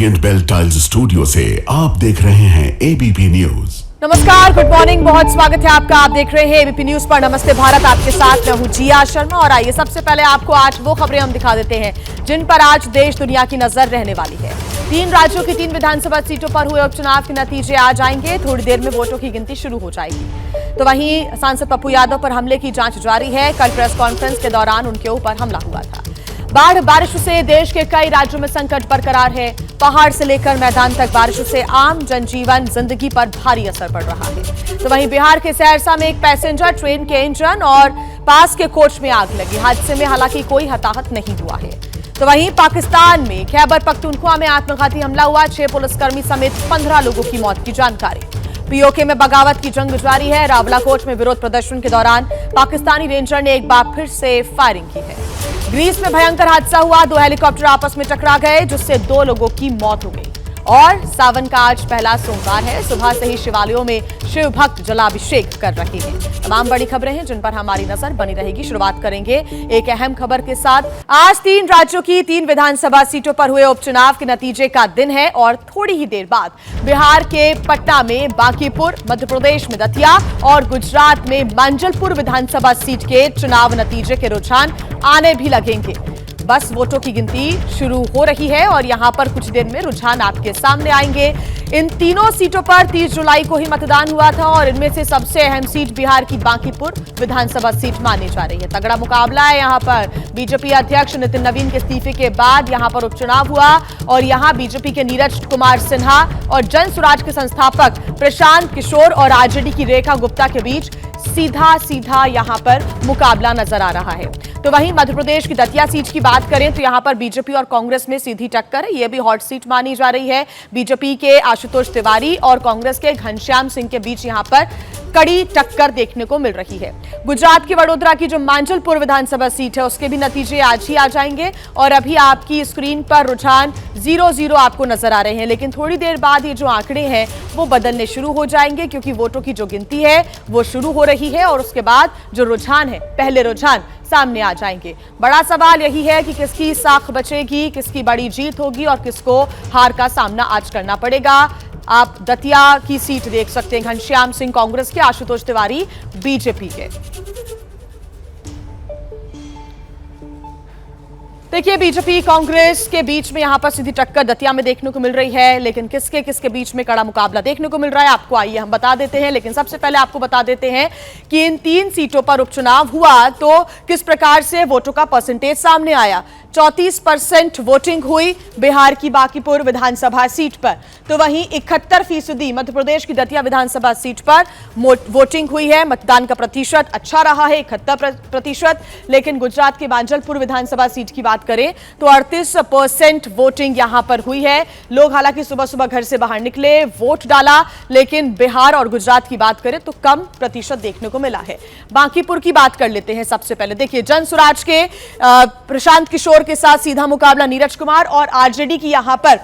Radiant bell tiles studio से आप देख रहे हैं एबीपी न्यूज। नमस्कार, गुड मॉर्निंग, बहुत स्वागत है आपका। आप देख रहे हैं एबीपी न्यूज पर नमस्ते भारत। आपके साथ मैं हूं जिया शर्मा और आइए सबसे पहले आपको आज वो खबरें हम दिखा देते हैं जिन पर आज देश दुनिया की नजर रहने वाली है। 3 राज्यों की 3 विधानसभा सीटों पर हुए उपचुनाव के नतीजे आ जाएंगे। थोड़ी देर में वोटों की गिनती शुरू हो जाएगी। तो वहीं सांसद पप्पू यादव पर हमले की जांच जारी है। कल प्रेस कॉन्फ्रेंस के दौरान उनके ऊपर हमला हुआ था। बाढ़ बारिश से देश के कई राज्यों में संकट बरकरार है। पहाड़ से लेकर मैदान तक बारिश से आम जनजीवन जिंदगी पर भारी असर पड़ रहा है। तो वहीं बिहार के सहरसा में एक पैसेंजर ट्रेन के इंजन और पास के कोच में आग लगी। हादसे में हालांकि कोई हताहत नहीं हुआ है। तो वहीं पाकिस्तान में खैबर पख्तूनख्वा में आत्मघाती हमला हुआ। 6 पुलिसकर्मी समेत 15 लोगों की मौत की जानकारी। पीओके में बगावत की जंग जारी है। रावलाकोट में विरोध प्रदर्शन के दौरान पाकिस्तानी रेंजर ने एक बार फिर से फायरिंग की है। ग्रीस में भयंकर हादसा हुआ। 2 हेलीकॉप्टर आपस में टकरा गए जिससे 2 लोगों की मौत हो गई। और सावन का आज पहला सोमवार है। सुबह से ही शिवालयों में शिव भक्त जलाभिषेक कर रहे हैं। तमाम बड़ी खबरें हैं जिन पर हमारी नजर बनी रहेगी। शुरुआत करेंगे एक अहम खबर के साथ। आज 3 राज्यों की 3 विधानसभा सीटों पर हुए उपचुनाव के नतीजे का दिन है और थोड़ी ही देर बाद बिहार के पटना में बांकीपुर, मध्य प्रदेश में दतिया और गुजरात में मांजलपुर विधानसभा सीट के चुनाव नतीजे के रुझान आने भी लगेंगे। बस वोटों की गिनती शुरू हो रही है और यहां पर कुछ देर में रुझान आपके सामने आएंगे। इन तीनों सीटों पर 30 जुलाई को ही मतदान हुआ था और इनमें से सबसे अहम सीट बिहार की बांकीपुर विधानसभा सीट मानी जा रही है। तगड़ा मुकाबला है यहां पर। बीजेपी अध्यक्ष नितिन नवीन के इस्तीफे के बाद यहां पर उपचुनाव हुआ और यहां बीजेपी के नीरज कुमार सिन्हा और जन स्वराज के संस्थापक प्रशांत किशोर और आरजेडी की रेखा गुप्ता के बीच सीधा यहां पर मुकाबला नजर आ रहा है। तो वहीं मध्य प्रदेश की दतिया सीट की बात करें तो यहां पर बीजेपी और कांग्रेस में सीधी टक्कर है। यह भी हॉट सीट मानी जा रही है। बीजेपी के आशुतोष तिवारी और कांग्रेस के घनश्याम सिंह के बीच यहां पर कड़ी टक्कर देखने को मिल रही है। गुजरात की वडोदरा की जो मांजलपुर विधानसभा सीट है उसके भी नतीजे आज ही आ जाएंगे और अभी आपकी स्क्रीन पर रुझान 0-0 आपको नजर आ रहे हैं। लेकिन थोड़ी देर बाद ये जो आंकड़े हैं वो बदलने शुरू हो जाएंगे क्योंकि वोटों की जो गिनती है वो शुरू हो रही है और उसके बाद जो रुझान है, पहले रुझान सामने आ जाएंगे। बड़ा सवाल यही है कि किसकी साख बचेगी, किसकी बड़ी जीत होगी और किसको हार का सामना आज करना पड़ेगा। आप दतिया की सीट देख सकते हैं। घनश्याम सिंह कांग्रेस के, आशुतोष तिवारी बीजेपी के। देखिए, बीजेपी कांग्रेस के बीच में यहां पर सीधी टक्कर दतिया में देखने को मिल रही है। लेकिन किसके किसके बीच में कड़ा मुकाबला देखने को मिल रहा है आपको आइए हम बता देते हैं। लेकिन सबसे पहले आपको बता देते हैं कि इन 3 सीटों पर उपचुनाव हुआ तो किस प्रकार से वोटों का परसेंटेज सामने आया। 34% वोटिंग हुई बिहार की बांकीपुर विधानसभा सीट पर। तो वहीं 71% मध्य प्रदेश की दतिया विधानसभा सीट पर वोटिंग हुई है। मतदान का प्रतिशत अच्छा रहा है, 71%। लेकिन गुजरात की मांजलपुर विधानसभा सीट की बात करें तो 38% वोटिंग यहां पर हुई है। लोग हालांकि सुबह सुबह घर से बाहर निकले, वोट डाला, लेकिन बिहार और गुजरात की बात करें तो कम प्रतिशत देखने को मिला है। बांकीपुर की बात कर लेते हैं सबसे पहले। देखिए, जन स्वराज के प्रशांत किशोर के साथ सीधा मुकाबला नीरज कुमार और आरजेडी की यहां पर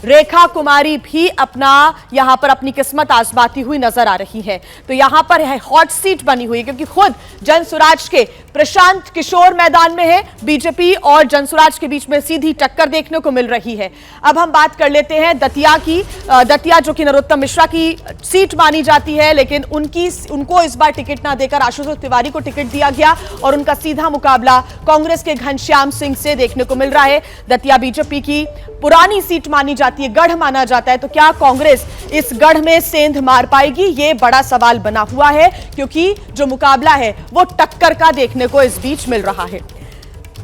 रेखा कुमारी भी यहां पर अपनी किस्मत आजमाती हुई नजर आ रही है। तो यहां पर है हॉट सीट बनी हुई क्योंकि खुद जन स्वराज के प्रशांत किशोर मैदान में है। बीजेपी और जन स्वराज के बीच में सीधी टक्कर देखने को मिल रही है। अब हम बात कर लेते हैं दतिया की। दतिया जो कि नरोत्तम मिश्रा की सीट मानी जाती है, लेकिन उनको इस बार टिकट ना देकर आशुतोष तिवारी को टिकट दिया गया और उनका सीधा मुकाबला कांग्रेस के घनश्याम सिंह से देखने को मिल रहा है। दतिया बीजेपी की पुरानी सीट मानी जाती है, गढ़ माना जाता है। तो क्या कांग्रेस इस गढ़ में सेंध मार पाएगी, ये बड़ा सवाल बना हुआ है क्योंकि जो मुकाबला है वो टक्कर का देखने को इस बीच मिल रहा है।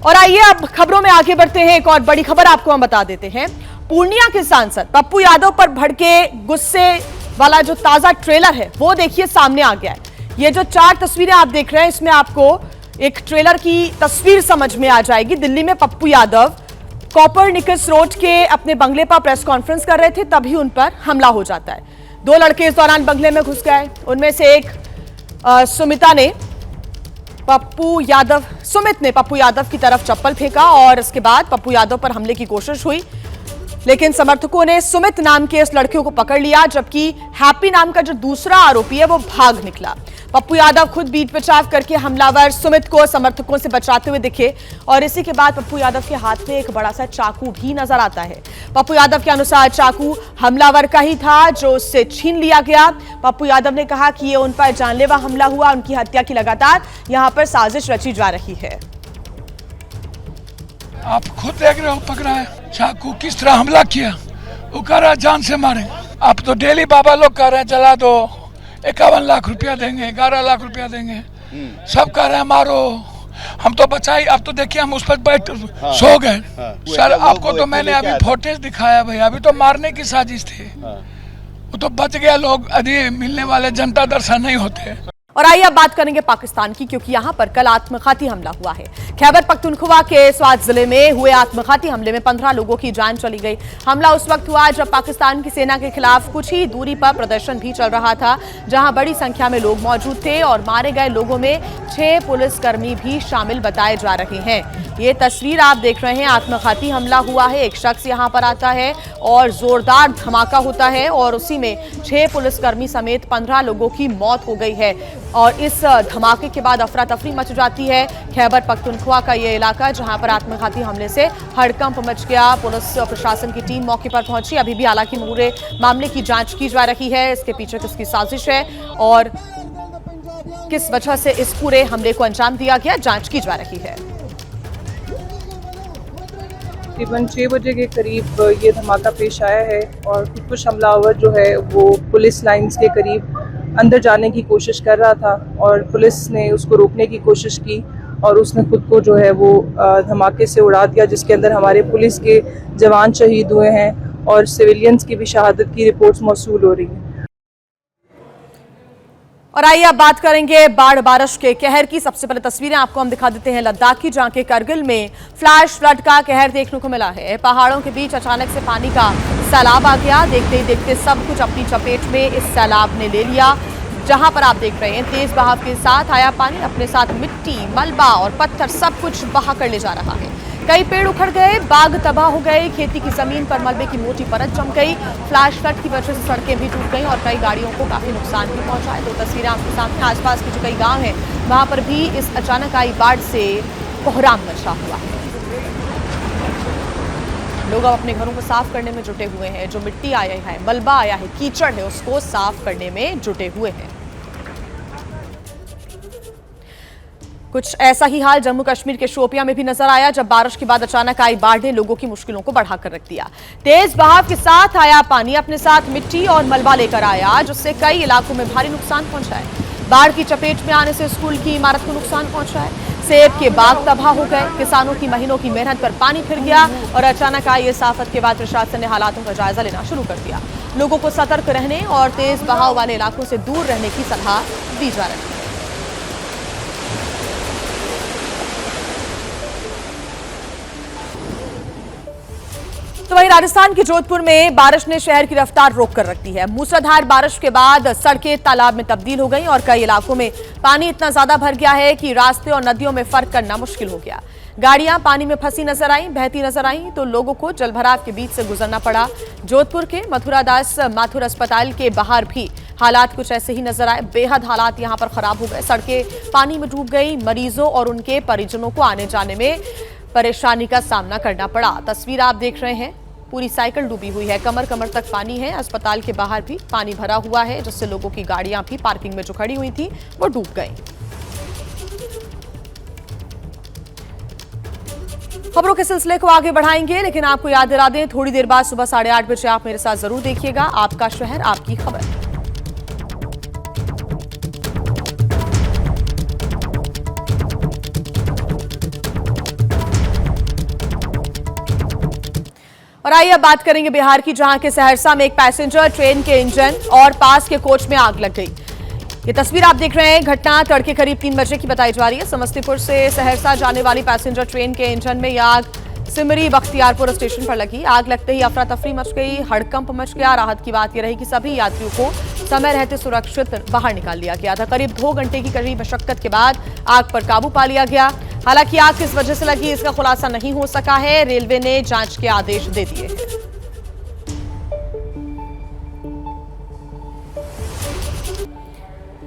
और आइए अब खबरों में आगे बढ़ते हैं। एक और बड़ी खबर आपको हम बता देते हैं। पूर्णिया के सांसद पप्पू यादव पर भड़के गुस्से वाला जो ताजा ट्रेलर है वो देखिए सामने आ गया है। ये जो 4 तस्वीरें आप देख रहे हैं इसमें आपको एक ट्रेलर की तस्वीर समझ में आ जाएगी। दिल्ली में पप्पू यादव कॉपरनिकस रोड के अपने बंगले पर प्रेस कॉन्फ्रेंस कर रहे थे, तभी उन पर हमला हो जाता है। 2 लड़के इस दौरान बंगले में घुस गए। उनमें से एक सुमित ने पप्पू यादव की तरफ चप्पल फेंका और इसके बाद पप्पू यादव पर हमले की कोशिश हुई। लेकिन समर्थकों ने सुमित नाम के इस लड़के को पकड़ लिया, जबकि हैप्पी नाम का जो दूसरा आरोपी है वो भाग निकला। पप्पू यादव खुद बीच बचाव करके हमलावर सुमित को समर्थकों से बचाते हुए दिखे और इसी के बाद पप्पू यादव के हाथ में एक बड़ा सा चाकू भी नजर आता है। पप्पू यादव के अनुसार चाकू हमलावर का ही था जो उससे छीन लिया गया। पप्पू यादव ने कहा कि ये उन पर जानलेवा हमला हुआ, उनकी हत्या की लगातार यहां पर साजिश रची जा रही है। आप खुद देख रहे हो, पकड़ा है चाकू किस तरह हमला किया। वो कह रहा है जान से मारेंगे। आप तो डेली बाबा लोग कह रहे हैं चला दो, 51 लाख रुपया देंगे, 11 लाख रुपया देंगे, सब कह रहे हैं मारो, हम तो बचाई। अब तो देखिए हम उस पर बैठ सो गए। सर आपको तो मैंने अभी फुटेज दिखाया भैया, अभी तो मारने की साजिश थी, वो तो बच गया। लोग अभी मिलने वाले जनता दर्शन नहीं होते। और आइए अब बात करेंगे पाकिस्तान की, क्योंकि यहां पर कल आत्मघाती हमला हुआ है। खैबर पख्तूनख्वा के स्वात जिले में हुए आत्मघाती हमले में 15 लोगों की जान चली गई। हमला उस वक्त हुआ जब पाकिस्तान की सेना के खिलाफ कुछ ही दूरी पर प्रदर्शन भी चल रहा था, जहां बड़ी संख्या में लोग मौजूद थे और मारे गए लोगों में 6 पुलिसकर्मी भी शामिल बताए जा रहे हैं। ये तस्वीर आप देख रहे हैं, आत्मघाती हमला हुआ है। एक शख्स यहां पर आता है और जोरदार धमाका होता है और उसी में 6 पुलिसकर्मी समेत 15 लोगों की मौत हो गई है। और इस धमाके के बाद अफरा तफरी मच जाती है। खैबर पख्तूनख्वा का ये इलाका जहां पर आत्मघाती हमले से हड़कंप मच गया। पुलिस प्रशासन की टीम मौके पर पहुंची। अभी भी हालांकि पूरे मामले की जांच की जा रही है, इसके पीछे किसकी साजिश है और किस वजह से इस पूरे हमले को अंजाम दिया गया, जांच की जा रही है। तकरीबन 6 बजे के करीब ये धमाका पेश आया है और कुछ हमलावर जो है वो पुलिस लाइंस के करीब अंदर जाने की कोशिश कर रहा था और पुलिस ने उसको रोकने की कोशिश की और उसने खुद को जो है वो धमाके से उड़ा दिया, जिसके अंदर हमारे पुलिस के जवान शहीद हुए हैं और सिविलियंस की भी शहादत की रिपोर्ट्स मौसूल हो रही हैं। और आइए अब बात करेंगे बाढ़ बारिश के कहर की। सबसे पहले तस्वीरें आपको हम दिखा देते हैं लद्दाख की, जहां के करगिल में फ्लैश फ्लड का कहर देखने को मिला है। पहाड़ों के बीच अचानक से पानी का सैलाब आ गया। देखते ही देखते सब कुछ अपनी चपेट में इस सैलाब ने ले लिया। जहां पर आप देख रहे हैं तेज बहाव के साथ आया पानी, अपने साथ मिट्टी, मलबा और पत्थर सब कुछ बहा कर ले जा रहा है। कई पेड़ उखड़ गए, बाग तबाह हो गए, खेती की जमीन पर मलबे की मोटी परत जम गई। फ्लैश फ्लड की वजह से सड़कें भी टूट गई और कई गाड़ियों को काफी नुकसान भी पहुंचा है। तो तस्वीरें आपके सामने, आसपास के जो कई गांव हैं वहां पर भी इस अचानक आई बाढ़ से कोहराम मचा हुआ है। लोग अब अपने घरों को साफ करने में जुटे हुए हैं। जो मिट्टी आया है, मलबा आया है, कीचड़ है, उसको साफ करने में जुटे हुए हैं। कुछ ऐसा ही हाल जम्मू कश्मीर के शोपियां में भी नजर आया, जब बारिश के बाद अचानक आई बाढ़ ने लोगों की मुश्किलों को बढ़ाकर रख दिया। तेज बहाव के साथ आया पानी अपने साथ मिट्टी और मलबा लेकर आया, जिससे कई इलाकों में भारी नुकसान पहुंचा है। बाढ़ की चपेट में आने से स्कूल की इमारत को नुकसान पहुंचा है। सेब के बाग तबाह हो गए। किसानों की महीनों की मेहनत पर पानी फिर गया और अचानक आई इस आफत के बाद प्रशासन ने हालातों का जायजा लेना शुरू कर दिया। लोगों को सतर्क रहने और तेज बहाव वाले इलाकों से दूर रहने की सलाह दी जा रही है। तो वहीं राजस्थान के जोधपुर में बारिश ने शहर की रफ्तार रोक कर रख दी है। मूसलाधार बारिश के बाद सड़कें तालाब में तब्दील हो गई और कई इलाकों में पानी इतना ज्यादा भर गया है कि रास्ते और नदियों में फर्क करना मुश्किल हो गया। गाड़ियां पानी में फंसी नजर आई, बहती नजर आई, तो लोगों को जलभराव के बीच से गुजरना पड़ा। जोधपुर के मथुरादास माथुर अस्पताल के बाहर भी हालात कुछ ऐसे ही नजर आए। बेहद हालात यहां पर खराब हो गए। सड़कें पानी में डूब गई। मरीजों और उनके परिजनों को आने जाने में परेशानी का सामना करना पड़ा। तस्वीर आप देख रहे हैं, पूरी साइकिल डूबी हुई है, कमर कमर तक पानी है। अस्पताल के बाहर भी पानी भरा हुआ है, जिससे लोगों की गाड़ियां भी पार्किंग में जो खड़ी हुई थी वो डूब गई। खबरों के सिलसिले को आगे बढ़ाएंगे, लेकिन आपको याद दिला दें, थोड़ी देर बाद सुबह 8:30 बजे आप मेरे साथ जरूर देखिएगा आपका शहर आपकी खबर। और आइए अब बात करेंगे बिहार की, जहां के सहरसा में एक पैसेंजर ट्रेन के इंजन और पास के कोच में आग लग गई। ये तस्वीर आप देख रहे हैं, घटना तड़के करीब 3 बजे की बताई जा रही है। समस्तीपुर से सहरसा जाने वाली पैसेंजर ट्रेन के इंजन में यह आग सिमरी बख्तियारपुर स्टेशन पर लगी। आग लगते ही अफरा तफरी मच गई, हड़कंप मच गया। राहत की बात यह रही कि सभी यात्रियों को समय रहते सुरक्षित बाहर निकाल लिया गया था। करीब 2 घंटे की कड़ी मशक्कत के बाद आग पर काबू पा लिया गया। हालांकि आग किस वजह से लगी इसका खुलासा नहीं हो सका है। रेलवे ने जांच के आदेश दे दिए हैं।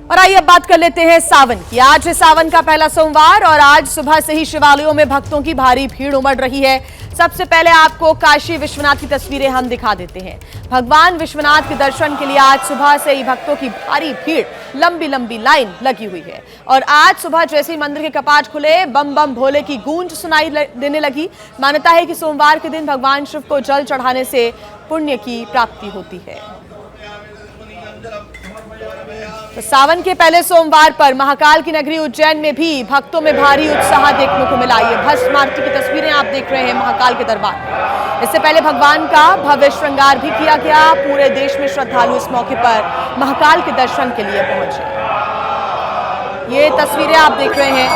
और आइए अब बात कर लेते हैं सावन की। आज है सावन का पहला सोमवार और आज सुबह से ही शिवालयों में भक्तों की भारी भीड़ उमड़ रही है। सबसे पहले आपको काशी विश्वनाथ की तस्वीरें हम दिखा देते हैं। भगवान विश्वनाथ के दर्शन के लिए आज सुबह से ही भक्तों की भारी भीड़, लंबी लंबी लाइन लगी हुई है और आज सुबह जैसे ही मंदिर के कपाट खुले, बम बम भोले की गूंज सुनाई देने लगी। मान्यता है कि सोमवार के दिन भगवान शिव को जल चढ़ाने से पुण्य की प्राप्ति होती है। तो सावन के पहले सोमवार पर महाकाल की नगरी उज्जैन में भी भक्तों में भारी उत्साह देखने को मिला। ये भस्म आरती की तस्वीरें आप देख रहे हैं महाकाल के दरबार में। इससे पहले भगवान का भव्य श्रृंगार भी किया गया। पूरे देश में श्रद्धालु इस मौके पर महाकाल के दर्शन के लिए पहुंचे। ये तस्वीरें आप देख रहे हैं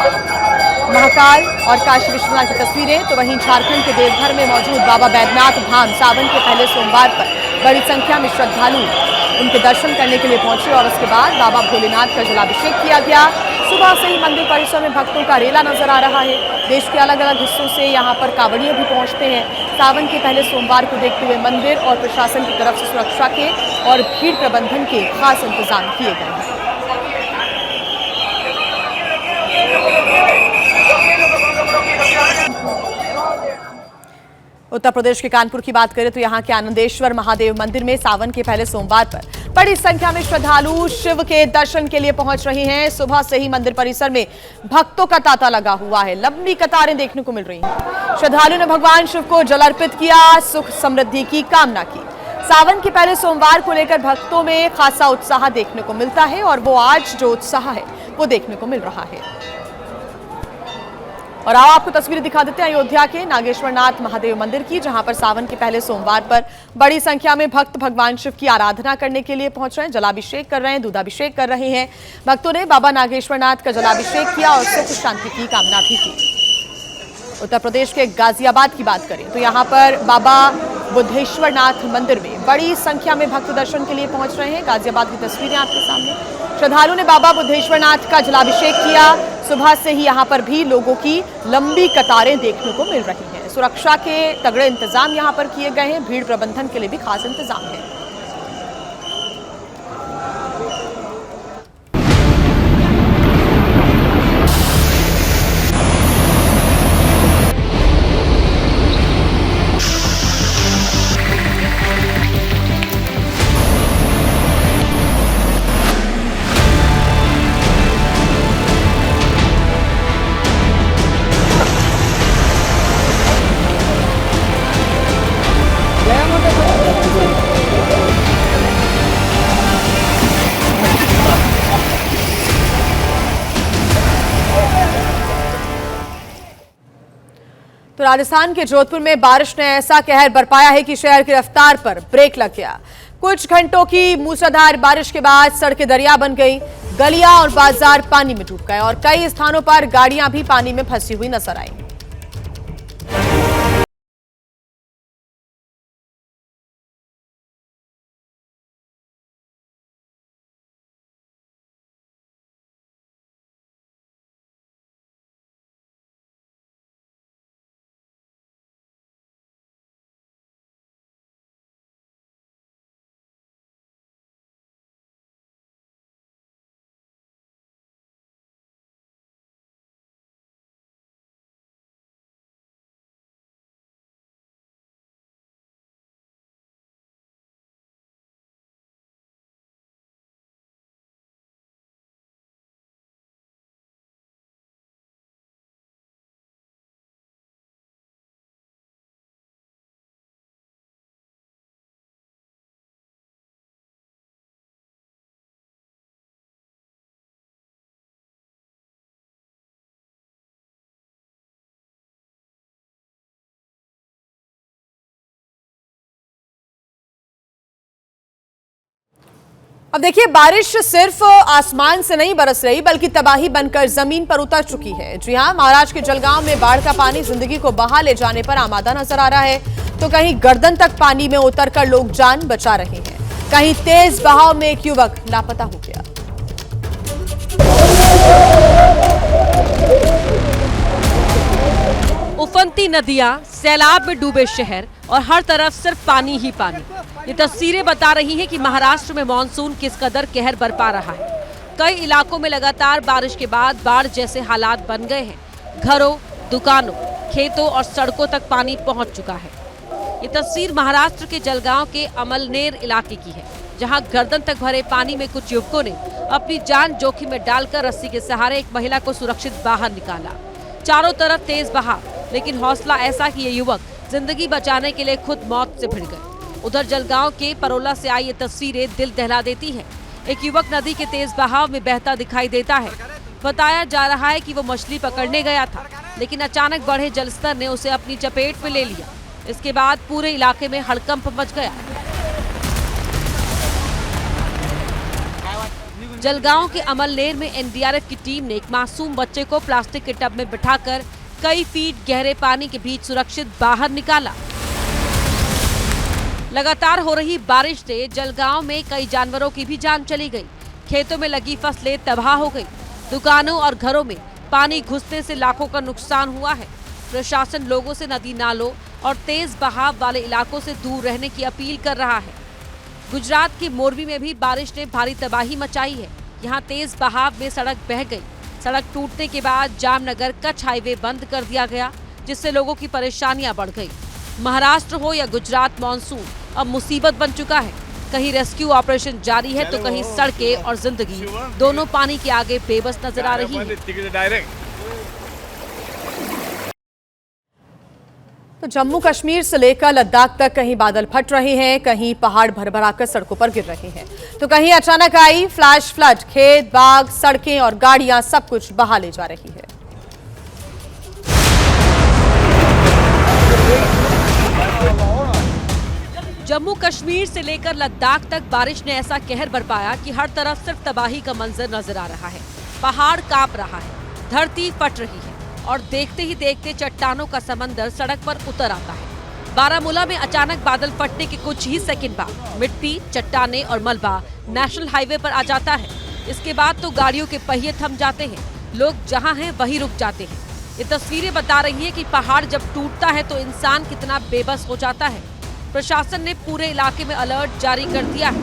महाकाल और काशी विश्वनाथ की तस्वीरें। तो वहीं झारखंड के देवघर में मौजूद बाबा बैद्यनाथ धाम सावन के पहले सोमवार पर बड़ी संख्या में श्रद्धालु उनके दर्शन करने के लिए पहुंचे और उसके बाद बाबा भोलेनाथ का जलाभिषेक किया गया। सुबह से ही मंदिर परिसर में भक्तों का रेला नजर आ रहा है। देश के अलग अलग हिस्सों से यहां पर कांवड़िए भी पहुंचते हैं। सावन के पहले सोमवार को देखते हुए मंदिर और प्रशासन की तरफ से सुरक्षा के और भीड़ प्रबंधन के खास इंतजाम किए गए हैं। उत्तर प्रदेश के कानपुर की बात करें तो यहां के आनंदेश्वर महादेव मंदिर में सावन के पहले सोमवार पर बड़ी संख्या में श्रद्धालु शिव के दर्शन के लिए पहुंच रहे हैं। सुबह से ही मंदिर परिसर में भक्तों का तांता लगा हुआ है। लंबी कतारें देखने को मिल रही हैं। श्रद्धालुओं ने भगवान शिव को जल अर्पित किया, सुख समृद्धि की कामना की। सावन के पहले सोमवार को लेकर भक्तों में खासा उत्साह देखने को मिलता है और वो आज जो उत्साह है वो देखने को मिल रहा है। और आओ आपको तस्वीरें दिखा देते हैं अयोध्या के नागेश्वरनाथ महादेव मंदिर की, जहां पर सावन के पहले सोमवार पर बड़ी संख्या में भक्त भगवान शिव की आराधना करने के लिए पहुंच रहे हैं, जलाभिषेक कर रहे हैं, दूधाभिषेक कर रहे हैं। भक्तों ने बाबा नागेश्वरनाथ का जलाभिषेक किया और सुख शांति की कामना भी की। उत्तर प्रदेश के गाजियाबाद की बात करें तो यहाँ पर बाबा बुद्धेश्वरनाथ मंदिर में बड़ी संख्या में भक्त दर्शन के लिए पहुंच रहे हैं। गाजियाबाद की तस्वीरें आपके सामने। श्रद्धालुओं ने बाबा बुद्धेश्वरनाथ का जलाभिषेक किया। सुबह से ही यहाँ पर भी लोगों की लंबी कतारें देखने को मिल रही हैं। सुरक्षा के तगड़े इंतजाम यहाँ पर किए गए हैं। भीड़ प्रबंधन के लिए भी खास इंतजाम है। तो राजस्थान के जोधपुर में बारिश ने ऐसा कहर बरपाया है कि शहर की रफ्तार पर ब्रेक लग गया। कुछ घंटों की मूसलाधार बारिश के बाद सड़कें दरिया बन गई, गलियां और बाजार पानी में डूब गए और कई स्थानों पर गाड़ियां भी पानी में फंसी हुई नजर आई। अब देखिए, बारिश सिर्फ आसमान से नहीं बरस रही बल्कि तबाही बनकर जमीन पर उतर चुकी है। जी हां, महाराष्ट्र के जलगांव में बाढ़ का पानी जिंदगी को बहा ले जाने पर आमादा नजर आ रहा है, तो कहीं गर्दन तक पानी में उतरकर लोग जान बचा रहे हैं, कहीं तेज बहाव में एक युवक लापता हो गया। उफनती नदियां, सैलाब में डूबे शहर और हर तरफ सिर्फ पानी ही पानी। ये तस्वीरें बता रही हैं कि महाराष्ट्र में मानसून किस कदर कहर बरपा रहा है। कई इलाकों में लगातार बारिश के बाद बाढ़ जैसे हालात बन गए हैं। घरों, दुकानों, खेतों और सड़कों तक पानी पहुंच चुका है। ये तस्वीर महाराष्ट्र के जलगांव के अमलनेर इलाके की है, जहां गर्दन तक भरे पानी में कुछ युवकों ने अपनी जान जोखिम में डालकर रस्सी के सहारे एक महिला को सुरक्षित बाहर निकाला। चारों तरफ तेज बहाव, लेकिन हौसला ऐसा कि ये युवक जिंदगी बचाने के लिए खुद मौत से भिड़ गए। उधर जलगांव के परोला से आई ये तस्वीरें दिल दहला देती है। एक युवक नदी के तेज बहाव में बहता दिखाई देता है। बताया जा रहा है कि वो मछली पकड़ने गया था, लेकिन अचानक बढ़े जलस्तर ने उसे अपनी चपेट में ले लिया। इसके बाद पूरे इलाके में हड़कंप मच गया। जलगांव के अमलनेर में एनडीआरएफ की टीम ने एक मासूम बच्चे को प्लास्टिक के टब में बिठाकर कई फीट गहरे पानी के बीच सुरक्षित बाहर निकाला। लगातार हो रही बारिश से जलगांव में कई जानवरों की भी जान चली गई। खेतों में लगी फसलें तबाह हो गई। दुकानों और घरों में पानी घुसने से लाखों का नुकसान हुआ है। प्रशासन लोगों से नदी नालों और तेज बहाव वाले इलाकों से दूर रहने की अपील कर रहा है। गुजरात के मोरबी में भी बारिश ने भारी तबाही मचाई है। यहाँ तेज बहाव में सड़क बह गई। सड़क टूटने के बाद जामनगर कच्छ हाईवे बंद कर दिया गया, जिससे लोगों की परेशानियां बढ़ गई। महाराष्ट्र हो या गुजरात, मानसून अब मुसीबत बन चुका है। कहीं रेस्क्यू ऑपरेशन जारी है तो कहीं सड़कें और जिंदगी दोनों पानी के आगे बेबस नजर आ रही है। तो जम्मू कश्मीर से लेकर लद्दाख तक कहीं बादल फट रहे हैं, कहीं पहाड़ भरभराकर सड़कों पर गिर रहे हैं, तो कहीं अचानक आई फ्लैश फ्लड। खेत, बाग, सड़कें और गाड़ियां सब कुछ बहा ले जा रही है। जम्मू कश्मीर से लेकर लद्दाख तक बारिश ने ऐसा कहर बरपाया कि हर तरफ सिर्फ तबाही का मंजर नजर आ रहा है। पहाड़ कांप रहा है, धरती फट रही है और देखते ही देखते चट्टानों का समंदर सड़क पर उतर आता है। बारामूला में अचानक बादल फटने के कुछ ही सेकंड बाद मिट्टी, चट्टाने और मलबा नेशनल हाईवे पर आ जाता है। इसके बाद तो गाड़ियों के पहिए थम जाते हैं, लोग जहां हैं वहीं रुक जाते हैं। ये तस्वीरें बता रही है कि पहाड़ जब टूटता है तो इंसान कितना बेबस हो जाता है। प्रशासन ने पूरे इलाके में अलर्ट जारी कर दिया है।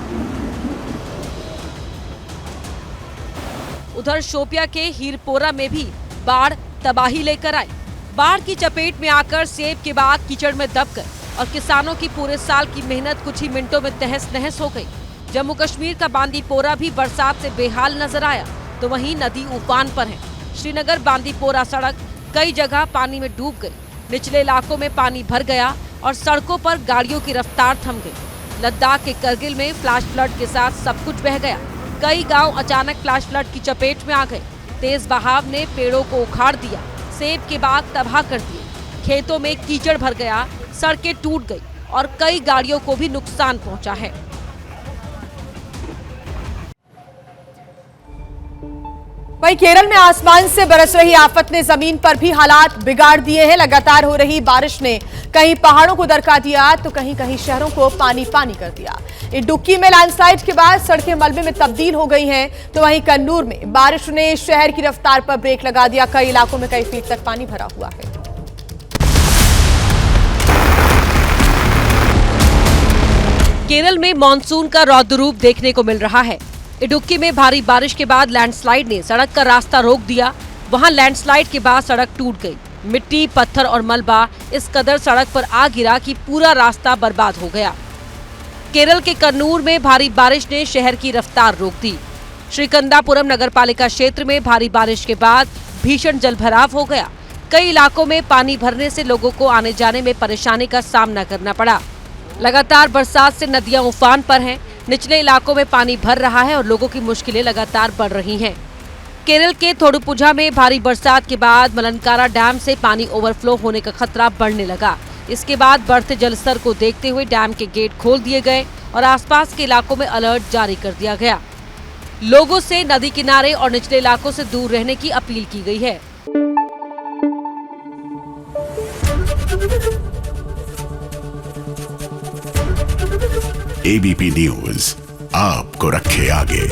उधर शोपिया के हीरपोरा में भी बाढ़ तबाही लेकर आई। बाढ़ की चपेट में आकर सेब के बाग कीचड़ में दब गए और किसानों की पूरे साल की मेहनत कुछ ही मिनटों में तहस नहस हो गई। जम्मू कश्मीर का बांदीपोरा भी बरसात से बेहाल नजर आया, तो वहीं नदी उफान पर है। श्रीनगर बांदीपोरा सड़क कई जगह पानी में डूब गई। निचले इलाकों में पानी भर गया और सड़कों पर गाड़ियों की रफ्तार थम गई। लद्दाख के करगिल में फ्लैश फ्लड के साथ सब कुछ बह गया। कई गांव अचानक फ्लैश फ्लड की चपेट में आ गए। तेज बहाव ने पेड़ों को उखाड़ दिया, सेब के बाग तबाह कर दिए, खेतों में कीचड़ भर गया, सड़कें टूट गई और कई गाड़ियों को भी नुकसान पहुंचा है। वहीं केरल में आसमान से बरस रही आफत ने जमीन पर भी हालात बिगाड़ दिए हैं। लगातार हो रही बारिश ने कहीं पहाड़ों को दरका दिया तो कहीं कहीं शहरों को पानी पानी कर दिया। इडुक्की में लैंडस्लाइड के बाद सड़कें मलबे में तब्दील हो गई हैं, तो वहीं कन्नूर में बारिश ने शहर की रफ्तार पर ब्रेक लगा दिया। कई इलाकों में कई फीट तक पानी भरा हुआ है। केरल में मानसून का रौद्र रूप देखने को मिल रहा है। इडुक्की में भारी बारिश के बाद लैंडस्लाइड ने सड़क का रास्ता रोक दिया। वहां लैंडस्लाइड के बाद सड़क टूट गई। मिट्टी, पत्थर और मलबा इस कदर सड़क पर आ गिरा कि पूरा रास्ता बर्बाद हो गया। केरल के कन्नूर में भारी बारिश ने शहर की रफ्तार रोक दी। श्रीकंदापुरम नगरपालिका क्षेत्र में भारी बारिश के बाद भीषण जलभराव हो गया। कई इलाकों में पानी भरने से लोगों को आने जाने में परेशानी का सामना करना पड़ा। लगातार बरसात से नदियां उफान पर हैं। निचले इलाकों में पानी भर रहा है और लोगों की मुश्किलें लगातार बढ़ रही हैं। केरल के थोडुपुझा में भारी बरसात के बाद मलनकारा डैम से पानी ओवरफ्लो होने का खतरा बढ़ने लगा। इसके बाद बढ़ते जलस्तर को देखते हुए डैम के गेट खोल दिए गए और आसपास के इलाकों में अलर्ट जारी कर दिया गया। लोगों से नदी किनारे और निचले इलाकों से दूर रहने की अपील की गई है। एबीपी न्यूज आपको रखे आगे।